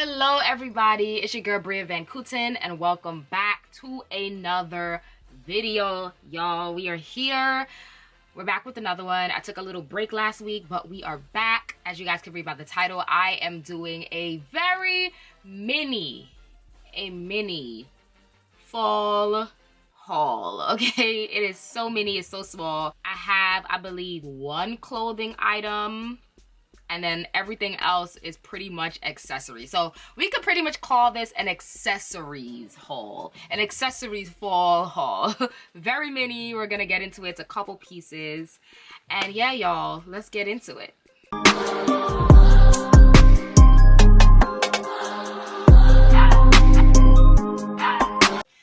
Hello everybody, it's your girl Bria Van Kooten and welcome back to another video. Y'all, we are here. We're back with another one. I took a little break last week, but we are back. As you guys can read by the title, I am doing a very mini fall haul. Okay, it is so mini, it's so small. I have, I believe, one clothing item, and then everything else is pretty much accessories. So we could pretty much call this an accessories haul, an accessories fall haul. Very mini. We're gonna get into it. It's a couple pieces, and yeah, y'all, let's get into it.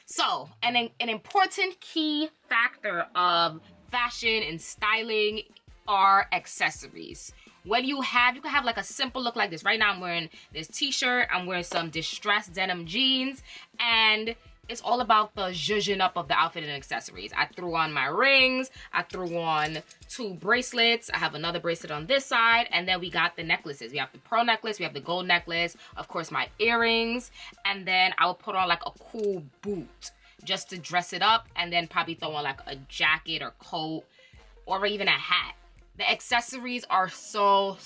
So an important key factor of fashion and styling are accessories. When you can have like a simple look like this. Right now I'm wearing this t-shirt, I'm wearing some distressed denim jeans, and it's all about the zhuzhing up of the outfit and accessories. I threw on my rings, I threw on 2 bracelets, I have another bracelet on this side, and then we got the necklaces. We have the pearl necklace, we have the gold necklace, of course my earrings, and then I will put on like a cool boot just to dress it up, and then probably throw on like a jacket or coat or even a hat. The accessories are so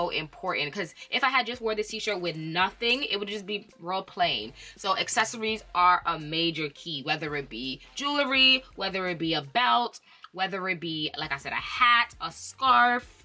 important, because if I had just wore this t-shirt with nothing, it would just be real plain. So accessories are a major key, whether it be jewelry, whether it be a belt, whether it be, like I said, a hat, a scarf,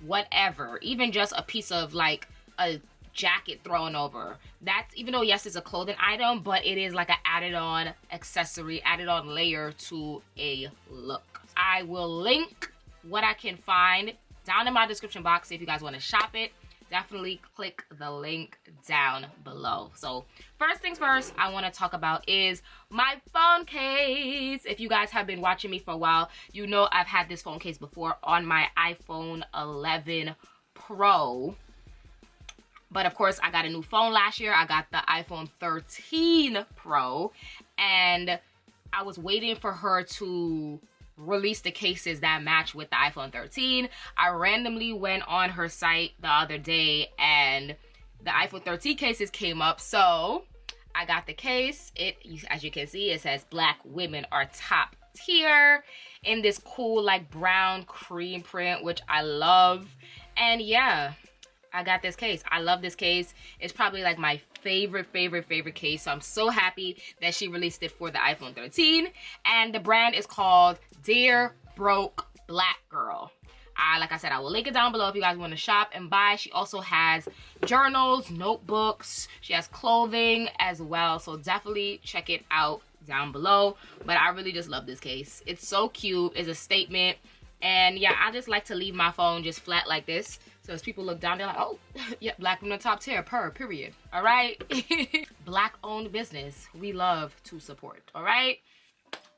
whatever. Even just a piece of like a jacket thrown over. That's, even though yes, it's a clothing item, but it is like an added on accessory, added on layer to a look. I will link what I can find down in my description box. If you guys want to shop it, definitely click the link down below. So first things first, I want to talk about is my phone case. If you guys have been watching me for a while, you know I've had this phone case before on my iPhone 11 Pro. But of course, I got a new phone last year. I got the iPhone 13 Pro, and I was waiting for her to release the cases that match with the iPhone 13. I randomly went on her site the other day and the iPhone 13 cases came up, so I got the case. It, as you can see, it says Black women are top tier in this cool like brown cream print, which I love. And yeah, I got this case. I love this case. It's probably like my favorite case. So I'm so happy that she released it for the iPhone 13. And the brand is called Dear Broke Black Girl. Like I said, I will link it down below if you guys want to shop and buy. She also has journals, notebooks. She has clothing as well. So definitely check it out down below. But I really just love this case. It's so cute. It's a statement. And yeah, I just like to leave my phone just flat like this. So as people look down, they're like, oh, yeah, Black women top tier, period. All right? Black owned business. We love to support. All right?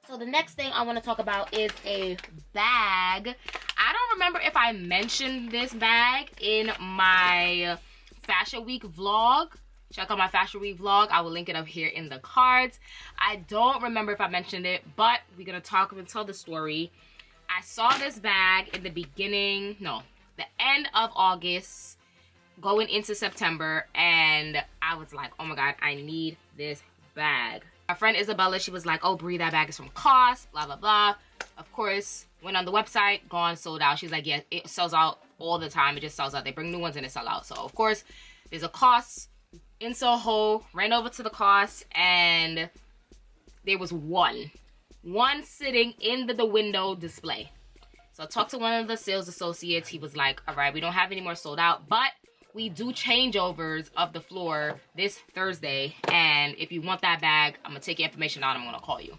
So the next thing I want to talk about is a bag. I don't remember if I mentioned this bag in my Fashion Week vlog. Check out my Fashion Week vlog. I will link it up here in the cards. I don't remember if I mentioned it, but we're going to talk and tell the story. I saw this bag in the end of August, going into September, and I was like, oh my god, I need this bag. My friend Isabella, she was like, oh Brie, that bag is from COS, blah blah blah. Of course, went on the website, gone, sold out. She's like, yeah, it sells out all the time. It just sells out. They bring new ones and it sell out. So of course, there's a COS in Soho. Ran over to the COS, and there was one sitting in the window display. So I talked to one of the sales associates. He was like, all right, we don't have any more sold out, but we do changeovers of the floor this Thursday. And if you want that bag, I'm going to take your information out. I'm going to call you.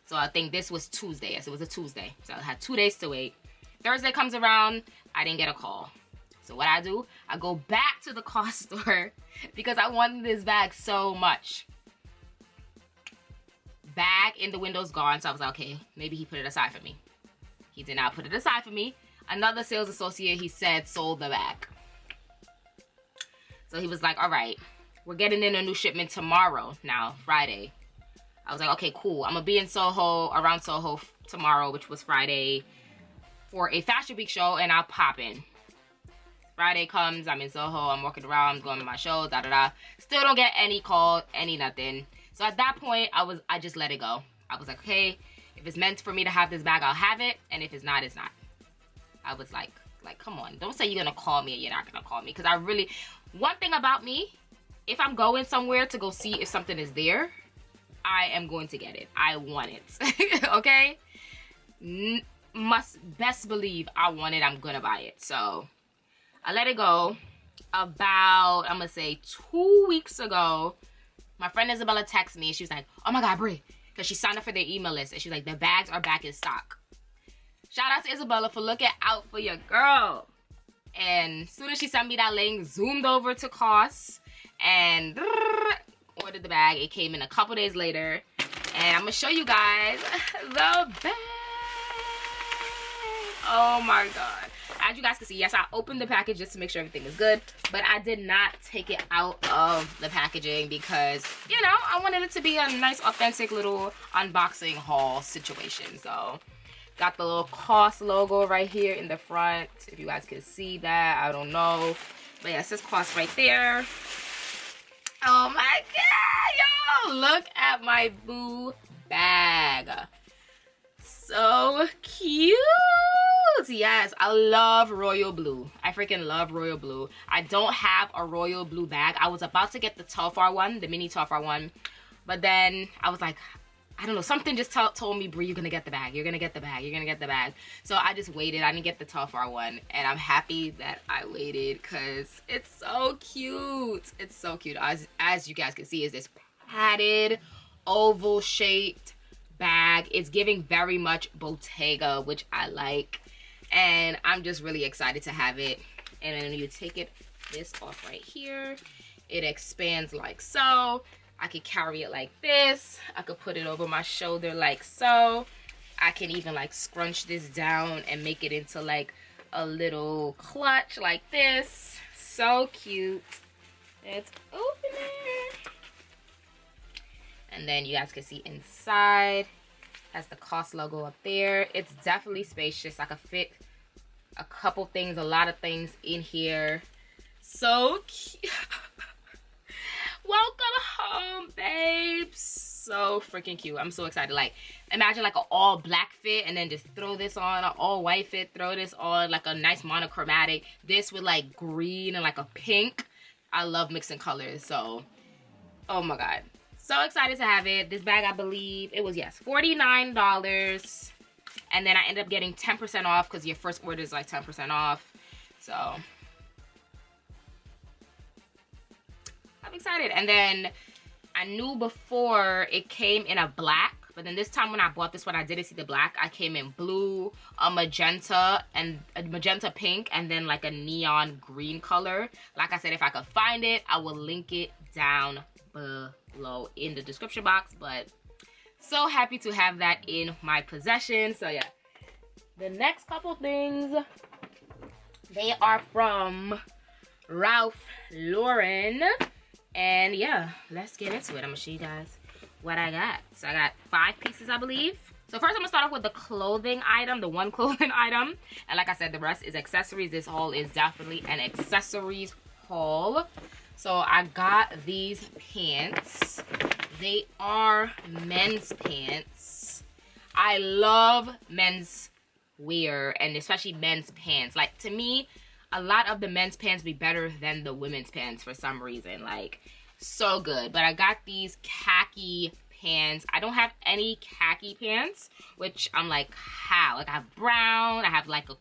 So I think this was Tuesday. Yes, it was a Tuesday. So I had 2 days to wait. Thursday comes around. I didn't get a call. So what I do, I go back to the COS store because I wanted this bag so much. Bag in the window's gone. So I was like, okay, maybe he put it aside for me. He did not put it aside for me. Another sales associate, he said, sold the bag. So he was like, all right, we're getting in a new shipment tomorrow now, Friday. I was like, okay, cool. I'm going to be in Soho, around Soho tomorrow, which was Friday, for a Fashion Week show, and I'll pop in. Friday comes, I'm in Soho, I'm walking around, going to my show, da da da. Still don't get any call, any nothing. So at that point, I just let it go. I was like, okay, if it's meant for me to have this bag, I'll have it, and if it's not, it's not. I was like, come on, don't say you're gonna call me and you're not gonna call me, because I really, one thing about me, if I'm going somewhere to go see if something is there, I am going to get it. I want it. Okay? Best believe I want it. I'm gonna buy it. So I let it go. About, I'm gonna say 2 weeks ago, my friend Isabella texted me. She was like, oh my God, Brie, because she signed up for their email list, and she's like, the bags are back in stock. Shout out to Isabella for looking out for your girl. And as soon as she sent me that link, zoomed over to COS and ordered the bag. It came in a couple days later, and I'm gonna show you guys the bag. Oh my God. As you guys can see, yes, I opened the package just to make sure everything is good, but I did not take it out of the packaging because, you know, I wanted it to be a nice, authentic little unboxing haul situation. So, got the little COS logo right here in the front. If you guys can see that, I don't know. But yeah, it says COS right there. Oh my God, y'all, look at my boo bag. So cute. Yes, I love royal blue. I freaking love royal blue. I don't have a royal blue bag. I was about to get the Telfar one, the mini Telfar one, but then I was like, I don't know, something just told me, Brie, you're gonna get the bag, you're gonna get the bag, you're gonna get the bag. So I just waited. I didn't get the Telfar one, and I'm happy that I waited because it's so cute. It's so cute. As you guys can see, is this padded, oval shaped bag. It's giving very much Bottega, which I like, and I'm just really excited to have it. And then you take this off right here, it expands like so. I could carry it like this. I could put it over my shoulder like so. I can even like scrunch this down and make it into like a little clutch like this. So cute. Let's open it. And then you guys can see inside has the COS logo up there. It's definitely spacious. I could fit a couple things, a lot of things in here. So cute. Welcome home, babes. So freaking cute. I'm so excited. Like, imagine like an all black fit and then just throw this on, an all white fit, throw this on, like a nice monochromatic. This with like green and like a pink. I love mixing colors. So, oh my God. So excited to have it. This bag, I believe, it was, yes, $49. And then I ended up getting 10% off because your first order is like 10% off. So I'm excited. And then I knew before it came in a black, but then this time when I bought this one, I didn't see the black. I came in blue, a magenta, and a magenta pink, and then like a neon green color. Like I said, if I could find it, I will link it down below in the description box. But so happy to have that in my possession. So yeah, the next couple things, they are from Ralph Lauren. And yeah, let's get into it. I'm gonna show you guys what I got. So I got 5 pieces, I believe. So first I'm gonna start off with the clothing item, the one clothing item. And like I said, the rest is accessories. This haul is definitely an accessories haul. So I got these pants. They are men's pants. I love men's wear, and especially men's pants. Like, to me, a lot of the men's pants be better than the women's pants for some reason. Like, so good. But I got these khaki pants. I don't have any khaki pants, which I'm like, how? Like, I have brown, I have like a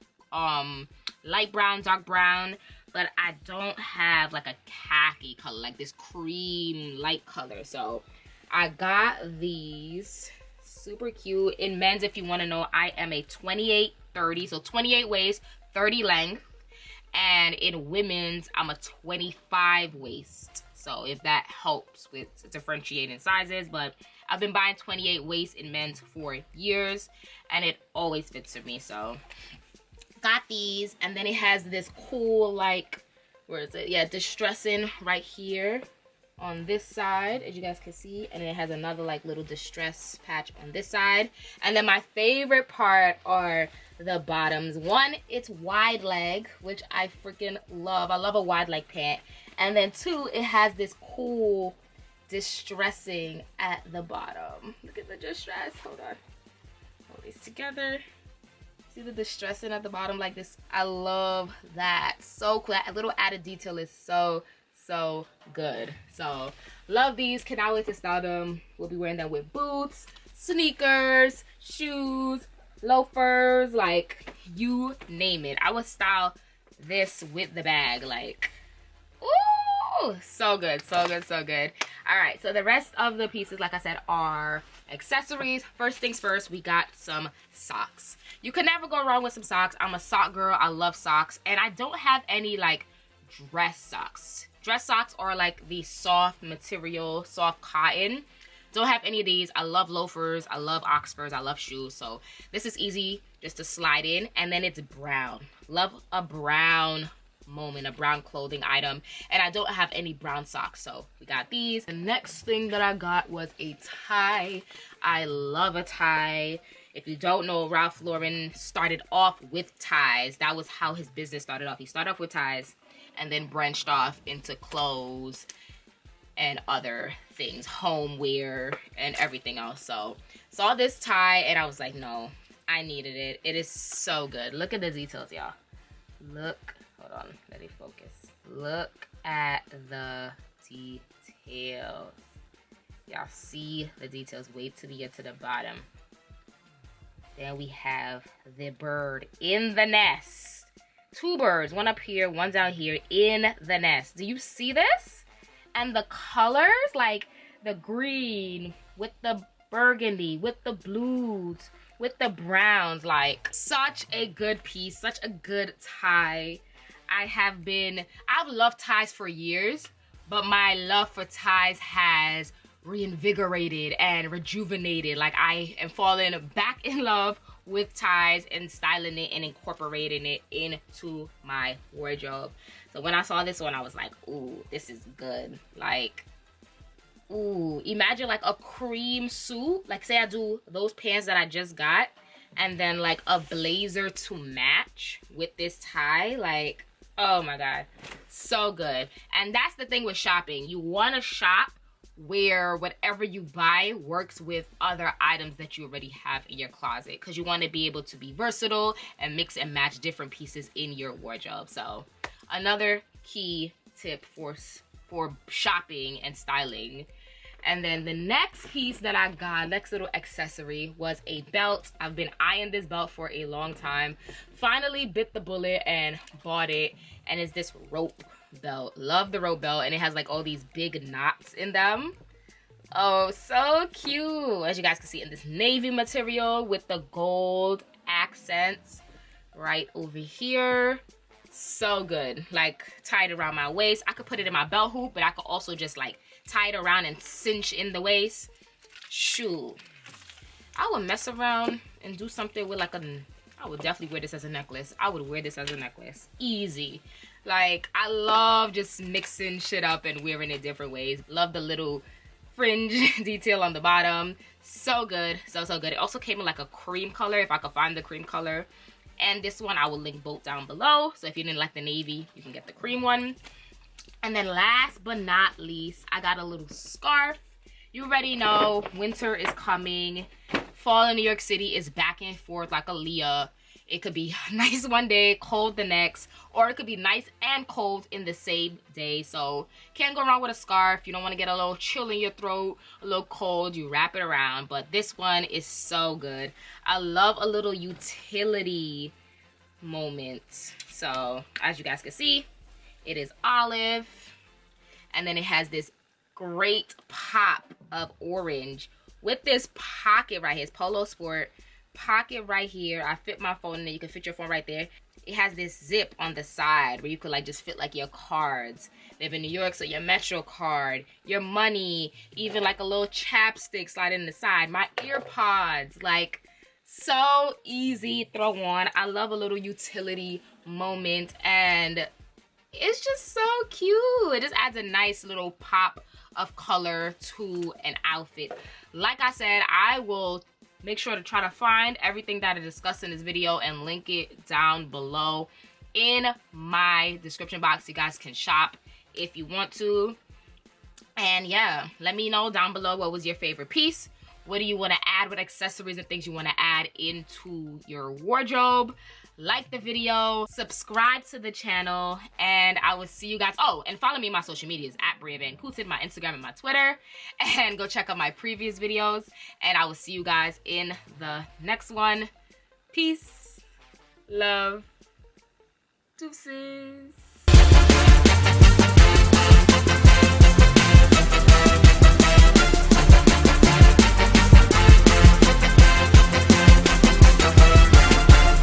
light brown, dark brown, but I don't have like a khaki color, like this cream light color. So I got these. Super cute. In men's, if you want to know, I am a 28-30, so 28 waist, 30 length. And in women's, I'm a 25 waist. So if that helps with differentiating sizes. But I've been buying 28 waist in men's for years, and it always fits for me. So got these. And then it has this cool, like, where is it? Yeah, distressing right here on this side, as you guys can see. And it has another like little distress patch on this side. And then my favorite part are the bottoms. One, it's wide leg, which I freaking love. I love a wide leg pant. And then two, it has this cool distressing at the bottom. Look at the distress. Hold on. Hold these together. See the distressing at the bottom like this? I love that. So cool. That little added detail is so good. So love these. Cannot wait to style them. We'll be wearing them with boots, sneakers, shoes, loafers, like you name it. I would style this with the bag. Like, ooh, so good, so good, so good. All right, so the rest of the pieces, like I said, are accessories. First things first, we got some socks. You can never go wrong with some socks. I'm a sock girl. I love socks. And I don't have any like dress socks. Dress socks are like the soft material, soft cotton. Don't have any of these. I love loafers. I love Oxfords. I love shoes. So this is easy just to slide in. And then it's brown. Love a brown moment, a brown clothing item. And I don't have any brown socks. So we got these. The next thing that I got was a tie. I love a tie. If you don't know, Ralph Lauren started off with ties. That was how his business started off. He started off with ties and then branched off into clothes and other things, homeware and everything else. So saw this tie and I was like, no, I needed it. It is so good. Look at the details, y'all. Look, hold on, let me focus. Look at the details. Y'all see the details. Wait till we get to the bottom. Then we have the bird in the nest. Two birds, one up here, one down here in the nest. Do you see this? And the colors, like the green with the burgundy, with the blues, with the browns, like such a good piece, such a good tie. I've loved ties for years, but my love for ties has reinvigorated and rejuvenated. Like I am falling back in love with ties and styling it and incorporating it into my wardrobe. So when I saw this one, I was like, ooh, this is good. Like, ooh, imagine like a cream suit. Like say I do those pants that I just got and then like a blazer to match with this tie. Like, oh my God, so good. And that's the thing with shopping. You want to shop where whatever you buy works with other items that you already have in your closet, because you want to be able to be versatile and mix and match different pieces in your wardrobe. So another key tip for shopping and styling. And then the next piece that I got, next little accessory, was a belt. I've been eyeing this belt for a long time. Finally bit the bullet and bought it. And it's this rope belt. Love the rope belt. And it has like all these big knots in them. Oh, so cute. As you guys can see, in this navy material with the gold accents right over here. So good. Like tied around my waist. I could put it in my belt hoop, but I could also just like tie it around and cinch in the waist. Shoot, I would mess around and do something with like I would definitely wear this as a necklace. I would wear this as a necklace. Easy. Like, I love just mixing shit up and wearing it different ways. Love the little fringe detail on the bottom. So good. So good. It also came in like a cream color, if I could find the cream color. And this one, I will link both down below. So if you didn't like the navy, you can get the cream one. And then last but not least, I got a little scarf. You already know winter is coming. Fall in New York City is back and forth like a Leah. It could be nice one day, cold the next, or it could be nice and cold in the same day. So can't go wrong with a scarf. You don't want to get a little chill in your throat, a little cold, you wrap it around. But this one is so good. I love a little utility moment. So as you guys can see, it is olive, and then it has this great pop of orange with this pocket right here. It's Polo Sport pocket right here. I fit my phone in there. You can fit your phone right there. It has this zip on the side where you could like just fit like your cards. Live in New York, so your Metro card, your money, even like a little chapstick slide in the side. My earpods, like so easy throw on. I love a little utility moment, and it's just so cute. It just adds a nice little pop of color to an outfit. Like I said, I will make sure to try to find everything that I discussed in this video and link it down below in my description box. You guys can shop if you want to. And yeah, let me know down below what was your favorite piece. What do you want to add? What accessories and things you want to add into your wardrobe? Like the video, subscribe to the channel, and I will see you guys. Oh, and follow me on my social medias at Bria Van Kooten, my Instagram and my Twitter. And go check out my previous videos. And I will see you guys in the next one. Peace, love, deuces.